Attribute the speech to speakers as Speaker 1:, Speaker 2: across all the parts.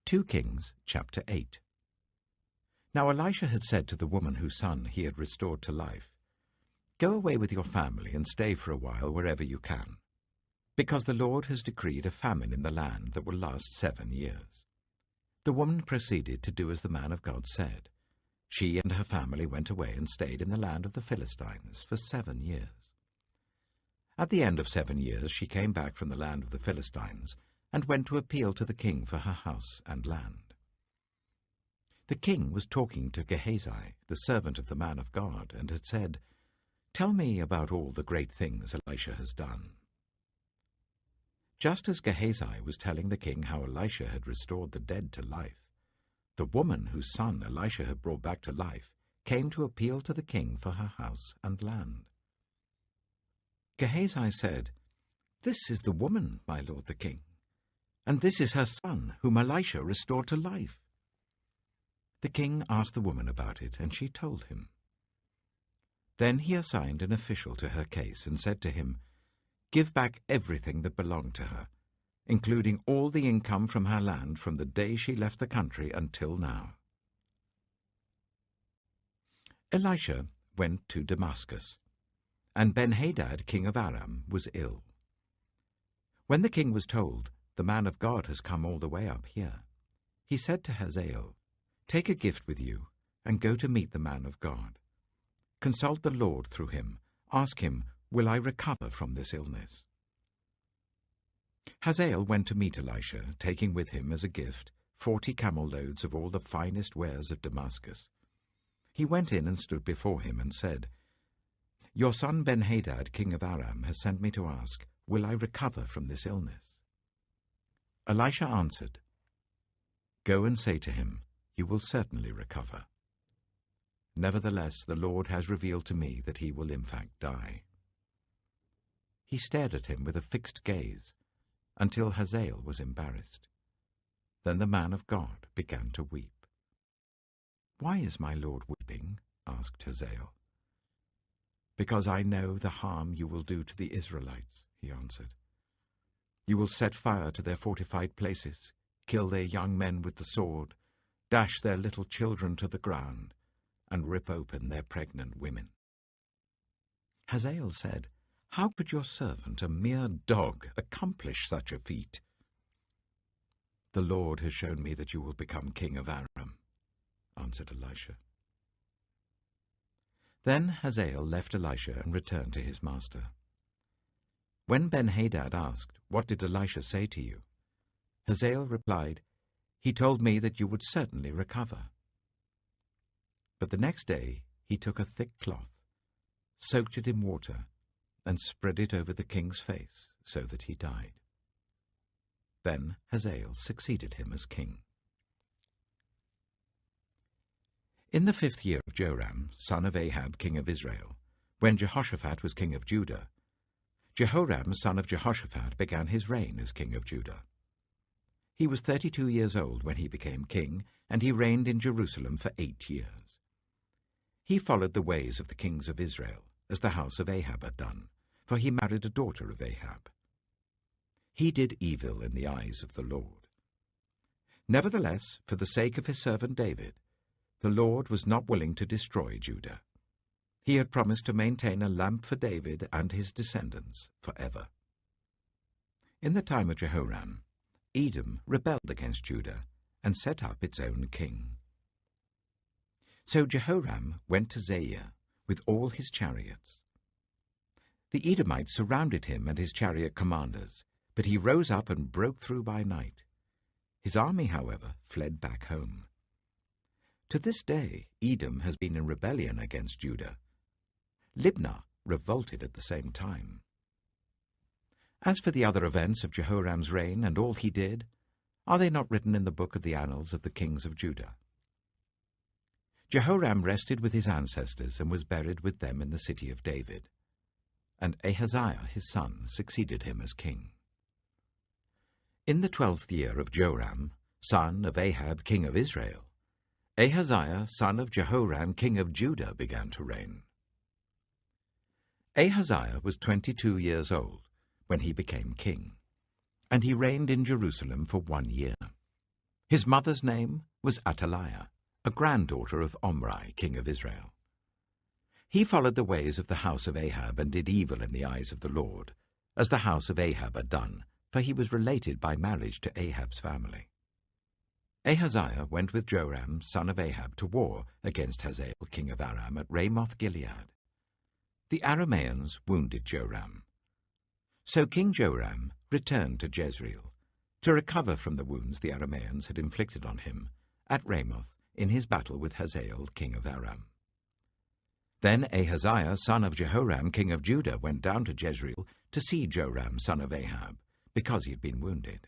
Speaker 1: 2 Kings chapter 8. Now Elisha had said to the woman whose son he had restored to life, "Go away with your family and stay for a while wherever you can, because the Lord has decreed a famine in the land that will last 7 years." The woman proceeded to do as the man of God said. She and her family went away and stayed in the land of the Philistines for 7 years. At the end of 7 years she came back from the land of the Philistines and went to appeal to the king for her house and land. The king was talking to Gehazi, the servant of the man of God, and had said, "Tell me about all the great things Elisha has done." Just as Gehazi was telling the king how Elisha had restored the dead to life, the woman whose son Elisha had brought back to life came to appeal to the king for her house and land. Gehazi said, "This is the woman, my lord the king, and this is her son, whom Elisha restored to life." The king asked the woman about it, and she told him. Then he assigned an official to her case and said to him, "Give back everything that belonged to her, including all the income from her land from the day she left the country until now." Elisha went to Damascus, and Ben-Hadad, king of Aram, was ill. When the king was told, "The man of God has come all the way up here," he said to Hazael, "Take a gift with you and go to meet the man of God. Consult the Lord through him. Ask him, 'Will I recover from this illness?'" Hazael went to meet Elisha, taking with him as a gift 40 camel loads of all the finest wares of Damascus. He went in and stood before him and said, "Your son Ben-Hadad, king of Aram, has sent me to ask, 'Will I recover from this illness?'" Elisha answered, "Go and say to him, 'You will certainly recover.' Nevertheless, the Lord has revealed to me that he will in fact die." He stared at him with a fixed gaze until Hazael was embarrassed. Then the man of God began to weep. "Why is my lord weeping?" asked Hazael. "Because I know the harm you will do to the Israelites," he answered. "You will set fire to their fortified places, kill their young men with the sword, dash their little children to the ground, and rip open their pregnant women." Hazael said, "How could your servant, a mere dog, accomplish such a feat?" "The Lord has shown me that you will become king of Aram," answered Elisha. Then Hazael left Elisha and returned to his master. When Ben-Hadad asked, "What did Elisha say to you?" Hazael replied, "He told me that you would certainly recover." But the next day he took a thick cloth, soaked it in water, and spread it over the king's face so that he died. Then Hazael succeeded him as king. In the 5th year of Joram, son of Ahab, king of Israel, when Jehoshaphat was king of Judah, Jehoram, son of Jehoshaphat, began his reign as king of Judah. He was 32 years old when he became king, and he reigned in Jerusalem for 8 years. He followed the ways of the kings of Israel, as the house of Ahab had done, for he married a daughter of Ahab. He did evil in the eyes of the Lord. Nevertheless, for the sake of his servant David, the Lord was not willing to destroy Judah. He had promised to maintain a lamp for David and his descendants forever. In the time of Jehoram, Edom rebelled against Judah and set up its own king. So Jehoram went to Zair with all his chariots. The Edomites surrounded him and his chariot commanders, but he rose up and broke through by night. His army, however, fled back home. To this day, Edom has been in rebellion against Judah. Libnah revolted at the same time. As for the other events of Jehoram's reign and all he did, are they not written in the book of the annals of the kings of Judah? Jehoram rested with his ancestors and was buried with them in the city of David, and Ahaziah his son succeeded him as king. In the 12th year of Joram, son of Ahab, king of Israel, Ahaziah, son of Jehoram, king of Judah, began to reign. Ahaziah was 22 years old when he became king, and he reigned in Jerusalem for 1 year. His mother's name was Athaliah, a granddaughter of Omri, king of Israel. He followed the ways of the house of Ahab and did evil in the eyes of the Lord, as the house of Ahab had done, for he was related by marriage to Ahab's family. Ahaziah went with Joram, son of Ahab, to war against Hazael, king of Aram, at Ramoth-Gilead. The Arameans wounded Joram. So King Joram returned to Jezreel to recover from the wounds the Arameans had inflicted on him at Ramoth in his battle with Hazael, king of Aram. Then Ahaziah, son of Jehoram, king of Judah, went down to Jezreel to see Joram, son of Ahab, because he had been wounded.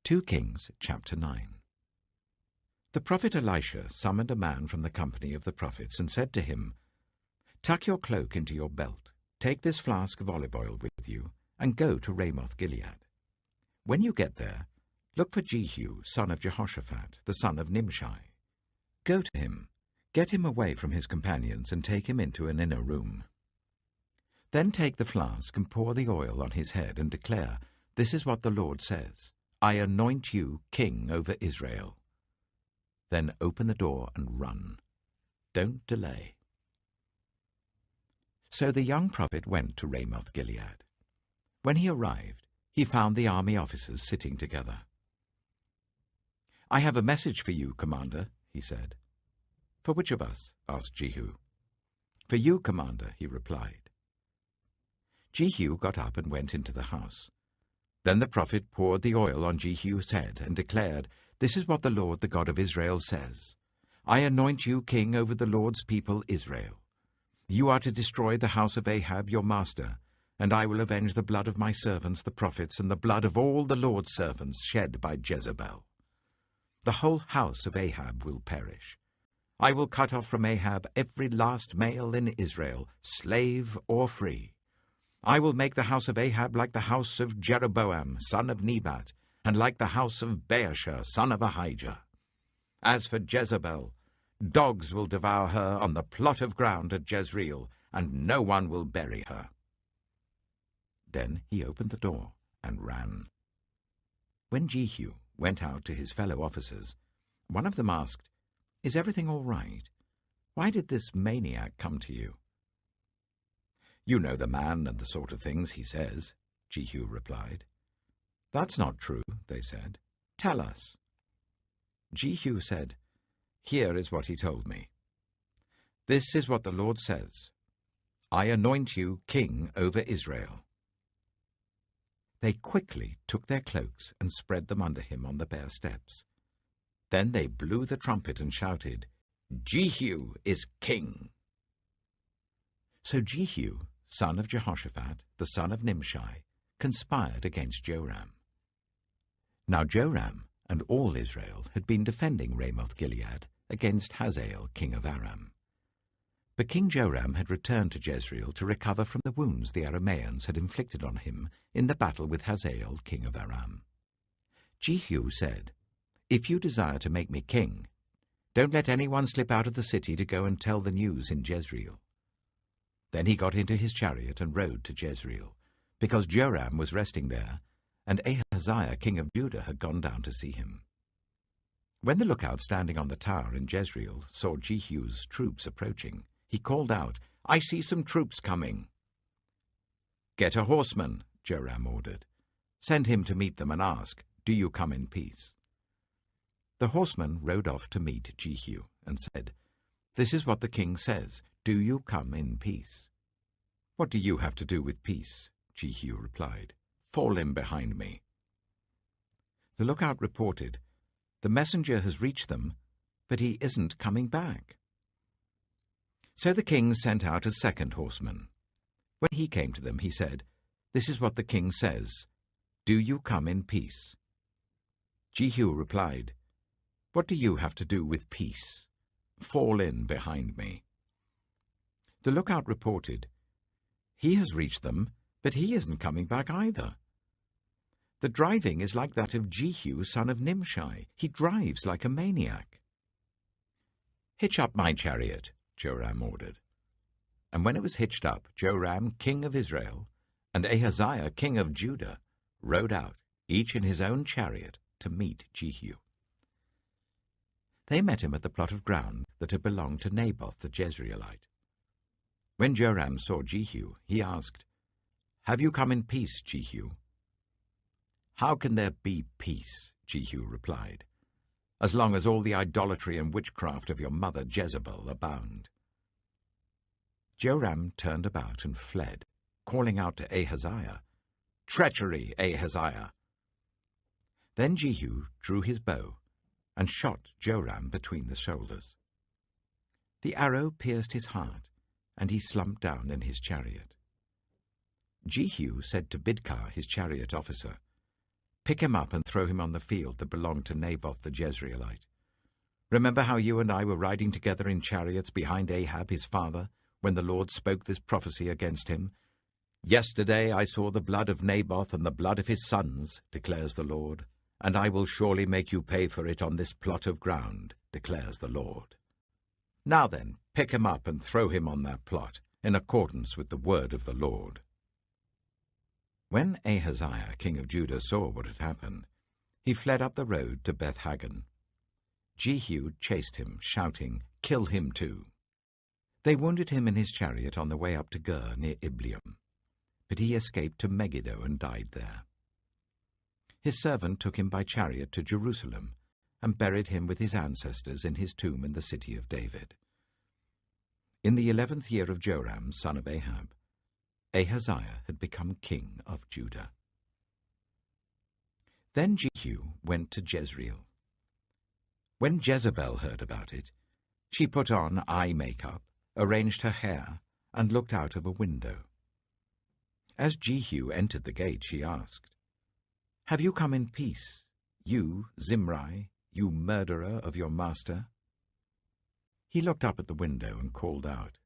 Speaker 1: 2 Kings chapter 9. The prophet Elisha summoned a man from the company of the prophets and said to him, "Tuck your cloak into your belt, take this flask of olive oil with you, and go to Ramoth-Gilead. When you get there, look for Jehu, son of Jehoshaphat, the son of Nimshi. Go to him, get him away from his companions, and take him into an inner room. Then take the flask and pour the oil on his head and declare, 'This is what the Lord says, I anoint you king over Israel.' Then open the door and run. Don't delay." So the young prophet went to Ramoth-Gilead. When he arrived, he found the army officers sitting together. "I have a message for you, Commander," he said. "For which of us?" asked Jehu. "For you, Commander," he replied. Jehu got up and went into the house. Then the prophet poured the oil on Jehu's head and declared, "This is what the Lord, the God of Israel, says. I anoint you king over the Lord's people Israel. You are to destroy the house of Ahab your master, and I will avenge the blood of my servants the prophets and the blood of all the Lord's servants shed by Jezebel. The whole house of Ahab will perish. I will cut off from Ahab every last male in Israel, slave or free. I will make the house of Ahab like the house of Jeroboam, son of Nebat, and like the house of Baasha, son of Ahijah. As for Jezebel, dogs will devour her on the plot of ground at Jezreel, and no one will bury her." Then he opened the door and ran. When Jehu went out to his fellow officers, one of them asked, "Is everything all right? Why did this maniac come to you?" "You know the man and the sort of things he says," Jehu replied. "That's not true," they said. "Tell us." Jehu said, "Here is what he told me. This is what the Lord says. I anoint you king over Israel." They quickly took their cloaks and spread them under him on the bare steps. Then they blew the trumpet and shouted, "Jehu is king." So Jehu, son of Jehoshaphat, the son of Nimshi, conspired against Joram. Now Joram and all Israel had been defending Ramoth-Gilead against Hazael, king of Aram. But King Joram had returned to Jezreel to recover from the wounds the Arameans had inflicted on him in the battle with Hazael, king of Aram. Jehu said, "If you desire to make me king, don't let anyone slip out of the city to go and tell the news in Jezreel." Then he got into his chariot and rode to Jezreel, because Joram was resting there, and Ahaziah, king of Judah, had gone down to see him. When the lookout standing on the tower in Jezreel saw Jehu's troops approaching, he called out, "I see some troops coming." "Get a horseman," Joram ordered. "Send him to meet them and ask, 'Do you come in peace?'" The horseman rode off to meet Jehu and said, "This is what the king says, 'Do you come in peace?'" "What do you have to do with peace?" Jehu replied. "Fall in behind me." The lookout reported, "The messenger has reached them, but he isn't coming back." So the king sent out a second horseman. When he came to them, he said, "This is what the king says, 'Do you come in peace?'" Jehu replied, "What do you have to do with peace? Fall in behind me." The lookout reported, "He has reached them, but he isn't coming back either. The driving is like that of Jehu, son of Nimshi. He drives like a maniac." "Hitch up my chariot," Joram ordered. And when it was hitched up, Joram, king of Israel, and Ahaziah, king of Judah, rode out each in his own chariot, to meet Jehu. They met him at the plot of ground that had belonged to Naboth the Jezreelite. When Joram saw Jehu, he asked, "Have you come in peace, Jehu?" "How can there be peace?" Jehu replied, "as long as all the idolatry and witchcraft of your mother Jezebel abound?" Joram turned about and fled, calling out to Ahaziah, "Treachery, Ahaziah!" Then Jehu drew his bow and shot Joram between the shoulders. The arrow pierced his heart, and he slumped down in his chariot. Jehu said to Bidkar, his chariot officer, "Pick him up and throw him on the field that belonged to Naboth the Jezreelite. Remember how you and I were riding together in chariots behind Ahab his father, when the Lord spoke this prophecy against him? 'Yesterday I saw the blood of Naboth and the blood of his sons, declares the Lord, and I will surely make you pay for it on this plot of ground, declares the Lord.' Now then, pick him up and throw him on that plot, in accordance with the word of the Lord." When Ahaziah, king of Judah, saw what had happened, he fled up the road to Beth-Hagan. Jehu chased him, shouting, "Kill him too!" They wounded him in his chariot on the way up to Gur near Ibleam, but he escaped to Megiddo and died there. His servant took him by chariot to Jerusalem and buried him with his ancestors in his tomb in the city of David. In the 11th year of Joram, son of Ahab, Ahaziah had become king of Judah. Then Jehu went to Jezreel. When Jezebel heard about it, she put on eye makeup, arranged her hair, and looked out of a window. As Jehu entered the gate, she asked, "Have you come in peace, you, Zimri, you murderer of your master?" He looked up at the window and called out,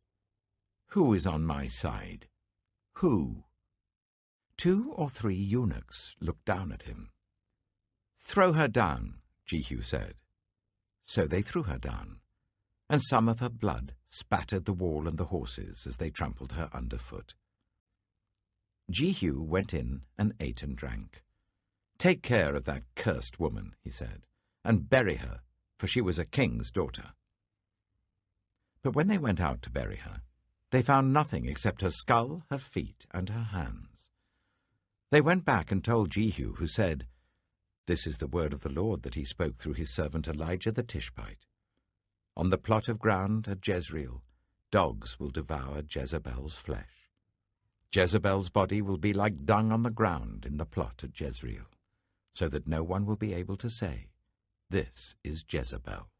Speaker 1: "Who is on my side? Who?" 2 or 3 eunuchs looked down at him. "Throw her down," Jehu said. So they threw her down, and some of her blood spattered the wall and the horses as they trampled her underfoot. Jehu went in and ate and drank. "Take care of that cursed woman," he said, "and bury her, for she was a king's daughter." But when they went out to bury her, they found nothing except her skull, her feet, and her hands. They went back and told Jehu, who said, "This is the word of the Lord that he spoke through his servant Elijah the Tishbite. On the plot of ground at Jezreel, dogs will devour Jezebel's flesh. Jezebel's body will be like dung on the ground in the plot at Jezreel, so that no one will be able to say, 'This is Jezebel.'"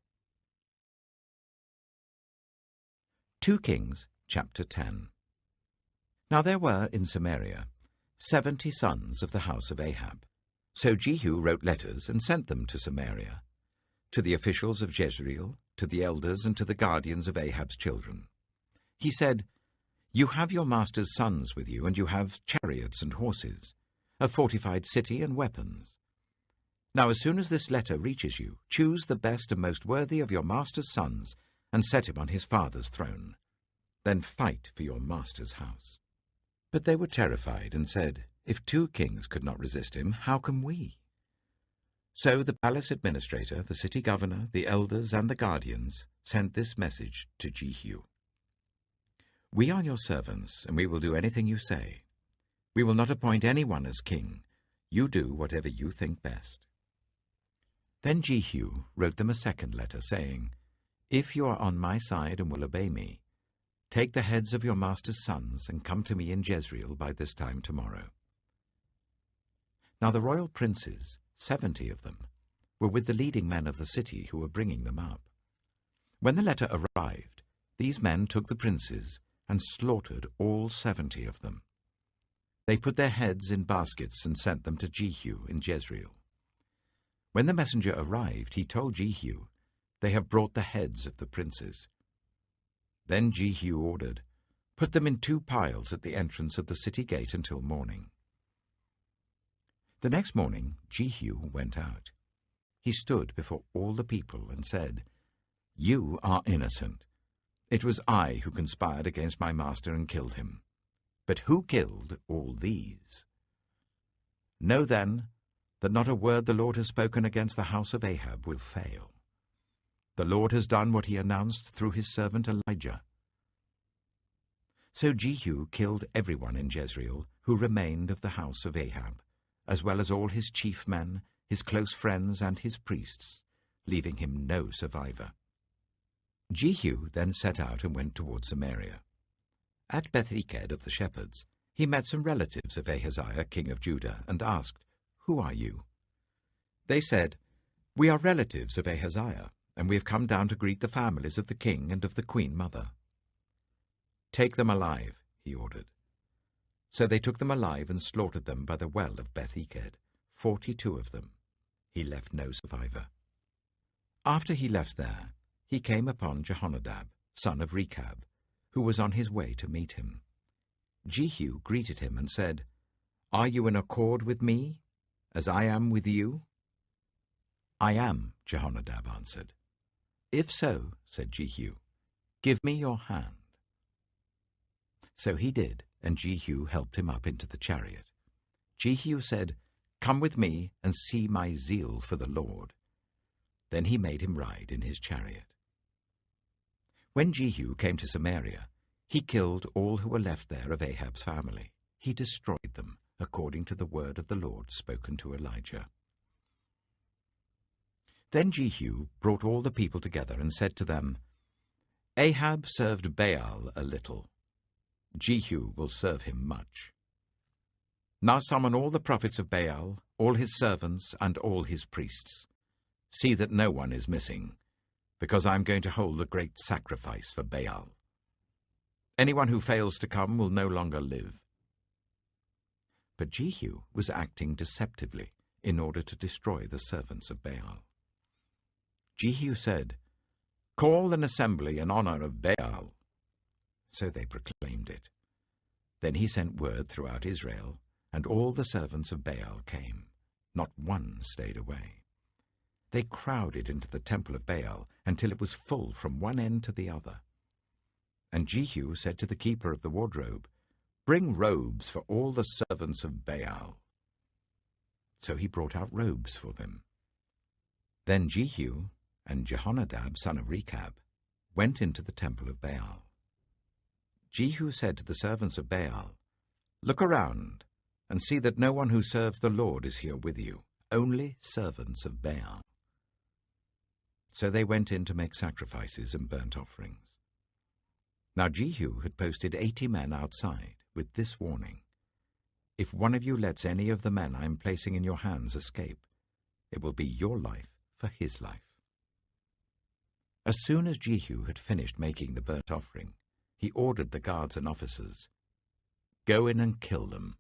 Speaker 1: 2 Kings Chapter 10. Now there were in Samaria 70 sons of the house of Ahab. So Jehu wrote letters and sent them to Samaria, to the officials of Jezreel, to the elders, and to the guardians of Ahab's children. He said, "You have your master's sons with you, and you have chariots and horses, a fortified city and weapons. Now as soon as this letter reaches you, choose the best and most worthy of your master's sons, and set him on his father's throne. Then fight for your master's house." But they were terrified and said, "If 2 kings could not resist him, how can we?" So the palace administrator, the city governor, the elders, and the guardians sent this message to Jehu. "We are your servants, and we will do anything you say. We will not appoint anyone as king. You do whatever you think best." Then Jehu wrote them a second letter, saying, "If you are on my side and will obey me, take the heads of your master's sons and come to me in Jezreel by this time tomorrow." Now the royal princes, 70 of them, were with the leading men of the city who were bringing them up. When the letter arrived, these men took the princes and slaughtered all 70 of them. They put their heads in baskets and sent them to Jehu in Jezreel. When the messenger arrived, he told Jehu, "They have brought the heads of the princes." Then Jehu ordered, "Put them in 2 piles at the entrance of the city gate until morning." The next morning Jehu went out. He stood before all the people and said, "You are innocent. It was I who conspired against my master and killed him. But who killed all these? Know then that not a word the Lord has spoken against the house of Ahab will fail. The Lord has done what he announced through his servant Elijah." So Jehu killed everyone in Jezreel who remained of the house of Ahab, as well as all his chief men, his close friends, and his priests, leaving him no survivor. Jehu then set out and went toward Samaria. At Beth-eked of the shepherds, he met some relatives of Ahaziah, king of Judah, and asked, "Who are you?" They said, "We are relatives of Ahaziah, and we have come down to greet the families of the king and of the queen mother." "Take them alive," he ordered. So they took them alive and slaughtered them by the well of Beth-eked, 42 of them. He left no survivor. After he left there, he came upon Jehonadab, son of Rechab, who was on his way to meet him. Jehu greeted him and said, "Are you in accord with me, as I am with you?" "I am," Jehonadab answered. "If so," said Jehu, "give me your hand." So he did, and Jehu helped him up into the chariot. Jehu said, "Come with me and see my zeal for the Lord." Then he made him ride in his chariot. When Jehu came to Samaria, he killed all who were left there of Ahab's family. He destroyed them, according to the word of the Lord spoken to Elijah. Then Jehu brought all the people together and said to them, "Ahab served Baal a little. Jehu will serve him much. Now summon all the prophets of Baal, all his servants, and all his priests. See that no one is missing, because I am going to hold a great sacrifice for Baal. Anyone who fails to come will no longer live." But Jehu was acting deceptively in order to destroy the servants of Baal. Jehu said, "Call an assembly in honor of Baal." So they proclaimed it. Then he sent word throughout Israel, and all the servants of Baal came. Not one stayed away. They crowded into the temple of Baal until it was full from one end to the other. And Jehu said to the keeper of the wardrobe, "Bring robes for all the servants of Baal." So he brought out robes for them. Then Jehu and Jehonadab, son of Rechab, went into the temple of Baal. Jehu said to the servants of Baal, "Look around and see that no one who serves the Lord is here with you, only servants of Baal." So they went in to make sacrifices and burnt offerings. Now Jehu had posted 80 men outside with this warning, "If one of you lets any of the men I am placing in your hands escape, it will be your life for his life." As soon as Jehu had finished making the burnt offering, he ordered the guards and officers, "Go in and kill them.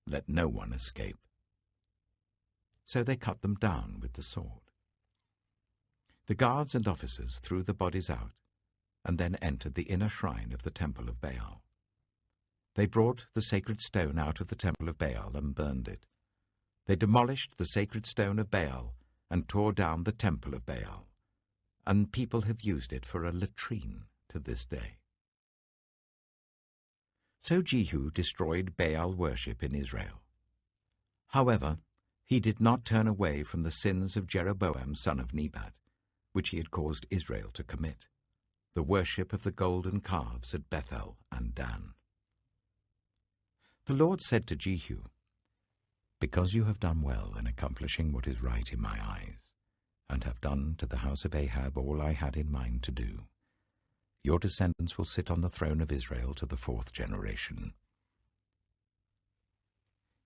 Speaker 1: Let no one escape." So they cut them down with the sword. The guards and officers threw the bodies out and then entered the inner shrine of the temple of Baal. They brought the sacred stone out of the temple of Baal and burned it. They demolished the sacred stone of Baal and tore down the temple of Baal, and people have used it for a latrine to this day. So Jehu destroyed Baal worship in Israel. However, he did not turn away from the sins of Jeroboam son of Nebat, which he had caused Israel to commit, the worship of the golden calves at Bethel and Dan. The Lord said to Jehu, "Because you have done well in accomplishing what is right in my eyes, and have done to the house of Ahab all I had in mind to do, your descendants will sit on the throne of Israel to the 4th generation."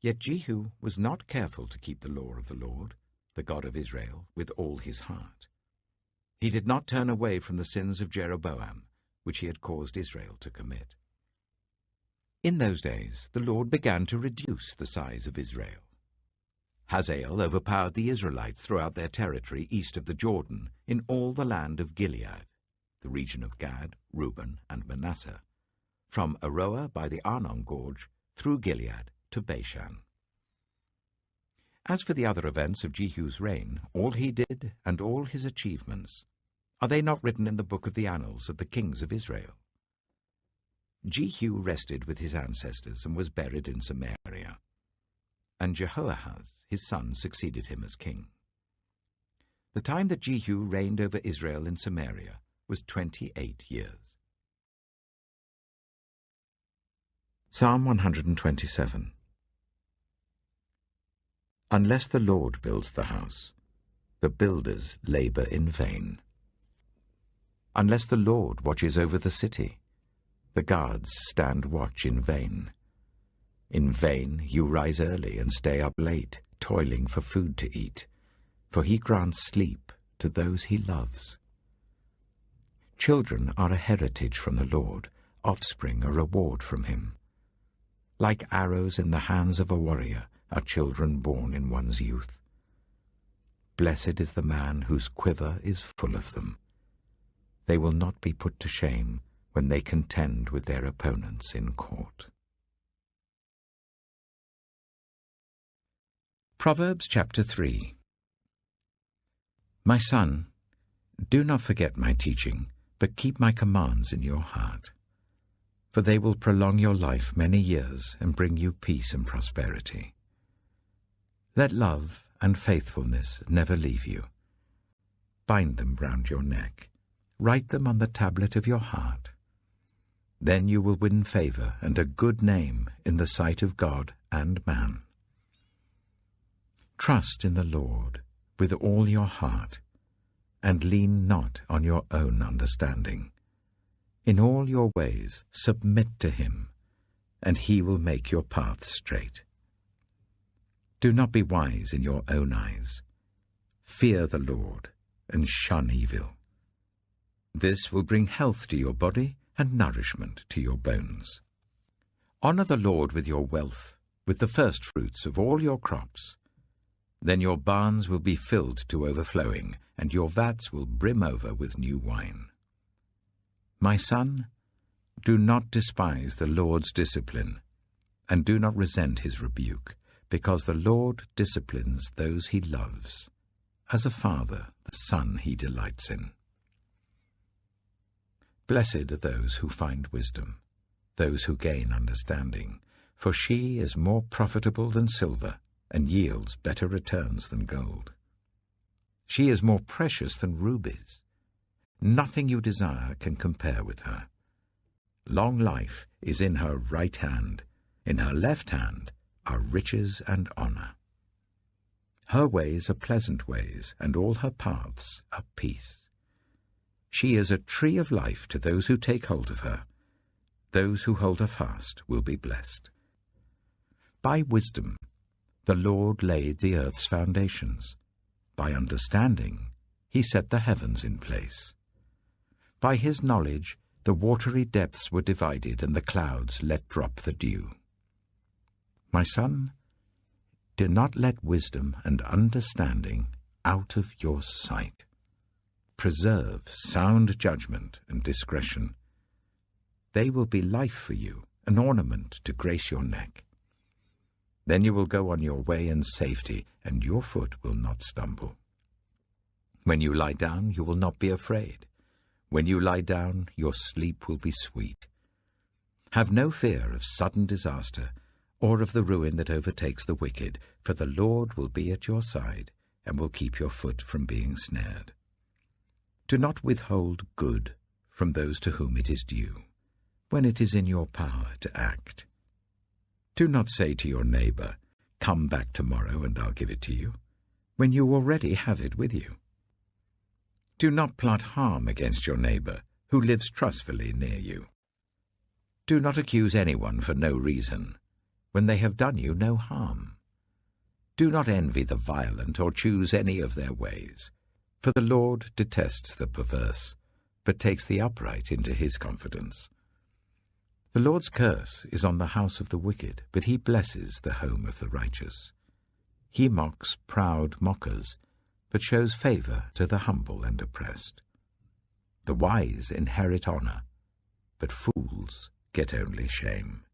Speaker 1: Yet Jehu was not careful to keep the law of the Lord, the God of Israel, with all his heart. He did not turn away from the sins of Jeroboam, which he had caused Israel to commit. In those days the Lord began to reduce the size of Israel. Hazael overpowered the Israelites throughout their territory east of the Jordan in all the land of Gilead, the region of Gad, Reuben, and Manasseh, from Aroer by the Arnon Gorge through Gilead to Bashan. As for the other events of Jehu's reign, all he did and all his achievements, are they not written in the book of the annals of the kings of Israel? Jehu rested with his ancestors and was buried in Samaria. and Jehoahaz his son succeeded him as king. The time that Jehu reigned over Israel in Samaria was 28 years. Psalm 127. Unless the Lord builds the house, the builders labor in vain. Unless the Lord watches over the city, the guards stand watch in vain. In vain you rise early and stay up late, toiling for food to eat, for he grants sleep to those he loves. Children are a heritage from the Lord, offspring a reward from him. Like arrows in the hands of a warrior are children born in one's youth. Blessed is the man whose quiver is full of them. They will not be put to shame when they contend with their opponents in court. Proverbs Chapter 3. My son, do not forget my teaching, but keep my commands in your heart. For they will prolong your life many years and bring you peace and prosperity. Let love and faithfulness never leave you. Bind them round your neck. Write them on the tablet of your heart. Then you will win favor and a good name in the sight of God and man. Trust in the Lord with all your heart, and lean not on your own understanding. In all your ways submit to him, and he will make your paths straight. Do not be wise in your own eyes. Fear the Lord, and shun evil. This will bring health to your body and nourishment to your bones. Honor the Lord with your wealth, with the firstfruits of all your crops. Then your barns will be filled to overflowing, and your vats will brim over with new wine. My son, do not despise the Lord's discipline, and do not resent his rebuke, because the Lord disciplines those he loves, as a father the son he delights in. Blessed are those who find wisdom, those who gain understanding, for she is more profitable than silver, and yields better returns than gold. She is more precious than rubies. Nothing you desire can compare with her. Long life is in her right hand. In her left hand are riches and honor. Her ways are pleasant ways, and all her paths are peace. She is a tree of life to those who take hold of her. Those who hold her fast will be blessed. By wisdom the Lord laid the earth's foundations. By understanding he set the heavens in place. By his knowledge the watery depths were divided, and the clouds let drop the dew. My son, do not let wisdom and understanding out of your sight. Preserve sound judgment and discretion. They will be life for you, an ornament to grace your neck. Then you will go on your way in safety, and your foot will not stumble. When you lie down, you will not be afraid. When you lie down, your sleep will be sweet. Have no fear of sudden disaster, or of the ruin that overtakes the wicked, for the Lord will be at your side, and will keep your foot from being snared. Do not withhold good from those to whom it is due, when it is in your power to act. Do not say to your neighbor, "Come back tomorrow and I'll give it to you," when you already have it with you. Do not plot harm against your neighbor who lives trustfully near you. Do not accuse anyone for no reason, when they have done you no harm. Do not envy the violent or choose any of their ways, for the Lord detests the perverse, but takes the upright into his confidence. The Lord's curse is on the house of the wicked, but he blesses the home of the righteous. He mocks proud mockers, but shows favor to the humble and oppressed. The wise inherit honor, but fools get only shame.